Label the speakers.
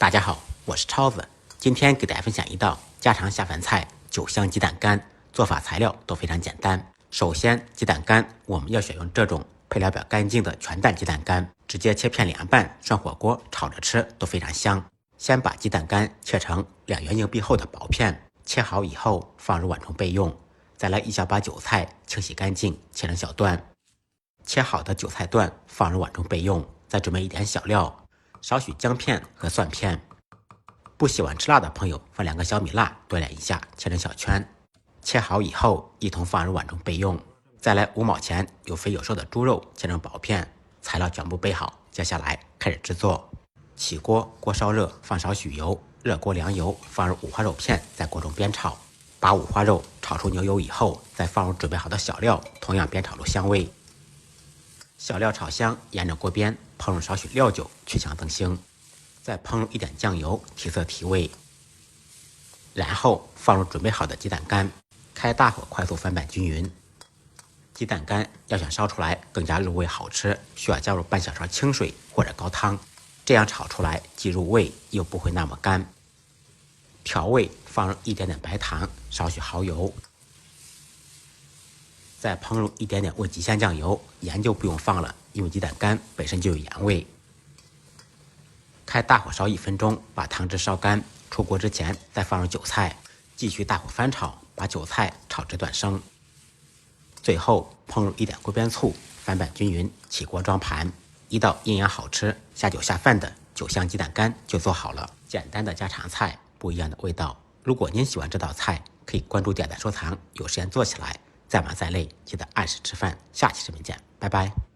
Speaker 1: 大家好，我是超子，今天给大家分享一道家常下饭菜——酒香鸡蛋干。做法材料都非常简单。首先，鸡蛋干我们要选用这种配料表干净的全蛋鸡蛋干，直接切片凉拌、涮火锅、炒着吃都非常香。先把鸡蛋干切成2元硬币厚的薄片，切好以后放入碗中备用。再来一小把韭菜，清洗干净，切成小段。切好的韭菜段放入碗中备用。再准备一点小料。少许姜片和蒜片，不喜欢吃辣的朋友放2个小米辣剁两一下，切成小圈。切好以后一同放入碗中备用。再来5毛钱有肥有瘦的猪肉，切成薄片。材料全部备好，接下来开始制作。起锅，锅烧热，放少许油，热锅凉油，放入五花肉片，在锅中煸炒。把五花肉炒出牛油以后，再放入准备好的小料，同样煸炒入香味。小料炒香，沿着锅边烹入少许料酒，去香增腥，再烹入一点酱油，提色提味。然后放入准备好的鸡蛋干，开大火快速翻拌均匀。鸡蛋干要想烧出来更加入味好吃，需要加入半小勺清水或者高汤，这样炒出来既入味又不会那么干。调味放入一点点白糖，少许蚝油。再烹入一点点味极鲜酱油，盐就不用放了，因为鸡蛋干本身就有盐味。开大火烧1分钟，把汤汁烧干。出锅之前再放入韭菜，继续大火翻炒，把韭菜炒至断生。最后烹入一点锅边醋，翻拌均匀，起锅装盘。一道营养好吃、下酒下饭的酒香鸡蛋干就做好了。简单的家常菜，不一样的味道。如果您喜欢这道菜，可以关注、点赞、收藏，有时间做起来。再忙再累，记得按时吃饭。下期视频见，拜拜。